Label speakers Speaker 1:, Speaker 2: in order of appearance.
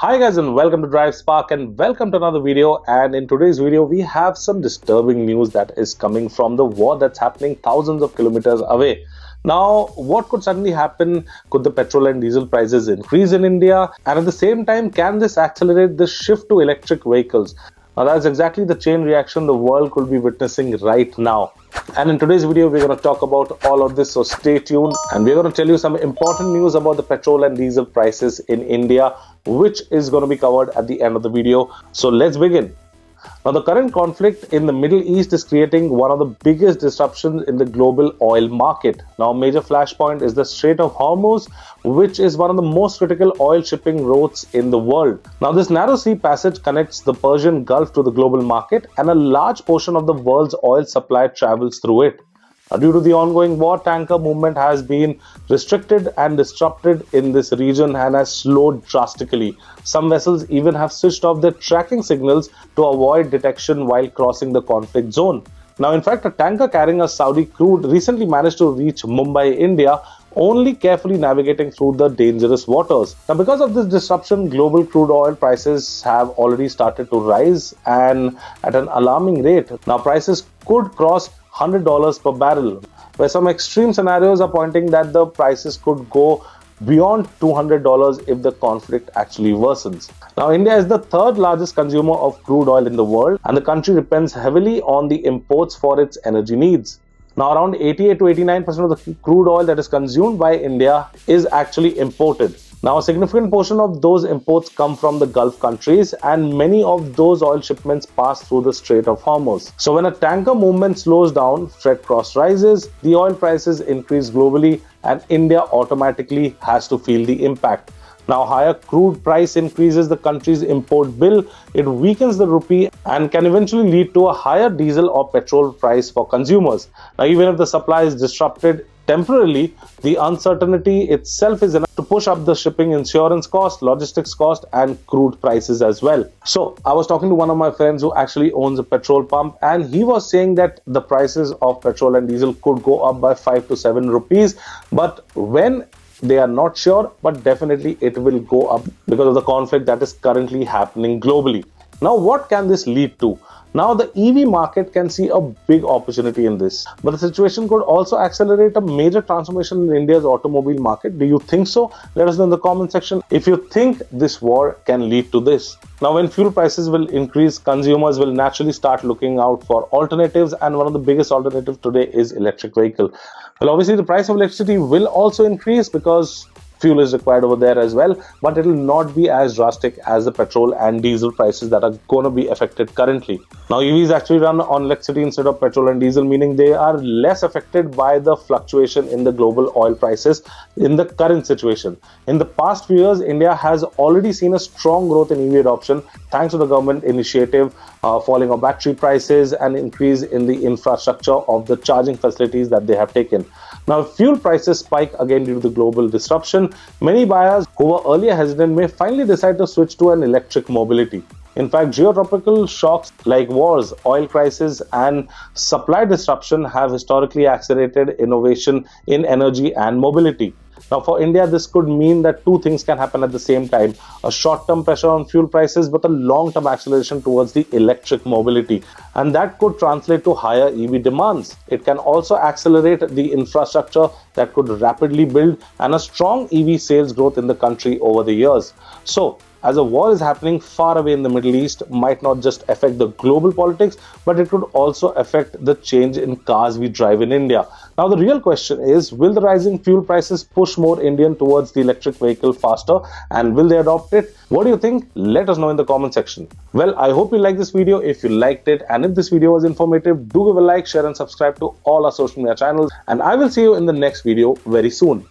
Speaker 1: Hi guys and welcome to Drive Spark and welcome to another video. And in today's video we have some disturbing news that is coming from the war that's happening thousands of kilometers away. Now, what could suddenly happen? Could the petrol and diesel prices increase in India? And at the same time, can this accelerate the shift to electric vehicles? Now, that's exactly the chain reaction the world could be witnessing right now. And in today's video, we're going to talk about all of this, so stay tuned. And we're going to tell you some important news about the petrol and diesel prices in India, which is going to be covered at the end of the video. So let's begin. Now, the current conflict in the Middle East is creating one of the biggest disruptions in the global oil market. Now, a major flashpoint is the Strait of Hormuz, which is one of the most critical oil shipping routes in the world. Now, this narrow sea passage connects the Persian Gulf to the global market, and a large portion of the world's oil supply travels through it. Due to the ongoing war, tanker movement has been restricted and disrupted in this region and has slowed drastically. Some vessels even have switched off their tracking signals to avoid detection while crossing the conflict zone. Now, in fact, a tanker carrying a Saudi crude recently managed to reach Mumbai, India, only carefully navigating through the dangerous waters. Now, because of this disruption, global crude oil prices have already started to rise and at an alarming rate. Now, prices could cross $100 per barrel, where some extreme scenarios are pointing that the prices could go beyond $200 if the conflict actually worsens. Now, India is the third largest consumer of crude oil in the world, and the country depends heavily on the imports for its energy needs. Now, around 88 to 89% of the crude oil that is consumed by India is actually imported. Now, a significant portion of those imports come from the Gulf countries, and many of those oil shipments pass through the Strait of Hormuz. So when a tanker movement slows down, freight cost rises, the oil prices increase globally, and India automatically has to feel the impact. Now, higher crude price increases the country's import bill, it weakens the rupee and can eventually lead to a higher diesel or petrol price for consumers. Now, even if the supply is disrupted temporarily, the uncertainty itself is enough to push up the shipping insurance cost, logistics cost, and crude prices as well. So I was talking to one of my friends who actually owns a petrol pump, and he was saying that the prices of petrol and diesel could go up by 5 to 7 rupees, but when they are not sure, but definitely it will go up because of the conflict that is currently happening globally. Now, what can this lead to? Now, the EV market can see a big opportunity in this, but the situation could also accelerate a major transformation in India's automobile market. Do you think so? Let us know in the comment section if you think this war can lead to this. Now, when fuel prices will increase, consumers will naturally start looking out for alternatives, and one of the biggest alternatives today is electric vehicle. Well, obviously, the price of electricity will also increase because fuel is required over there as well, but it will not be as drastic as the petrol and diesel prices that are going to be affected currently. Now, EVs actually run on electricity instead of petrol and diesel, meaning they are less affected by the fluctuation in the global oil prices in the current situation. In the past few years, India has already seen a strong growth in EV adoption thanks to the government initiative, falling of battery prices, and increase in the infrastructure of the charging facilities that they have taken. Now, if fuel prices spike again due to the global disruption, many buyers who were earlier hesitant may finally decide to switch to an electric mobility. In fact, geopolitical shocks like wars, oil crisis, and supply disruption have historically accelerated innovation in energy and mobility. Now, for India, this could mean that two things can happen at the same time: a short-term pressure on fuel prices, but a long-term acceleration towards the electric mobility. And that could translate to higher EV demands. It can also accelerate the infrastructure that could rapidly build and a strong EV sales growth in the country over the years. So, as a war is happening far away in the Middle East, might not just affect the global politics, but it could also affect the change in cars we drive in India. Now, the real question is, will the rising fuel prices push more Indians towards the electric vehicle faster, and will they adopt it? What do you think? Let us know in the comment section. Well, I hope you liked this video. If you liked it, and if this video was informative, do give a like, share, and subscribe to all our social media channels, and I will see you in the next video very soon.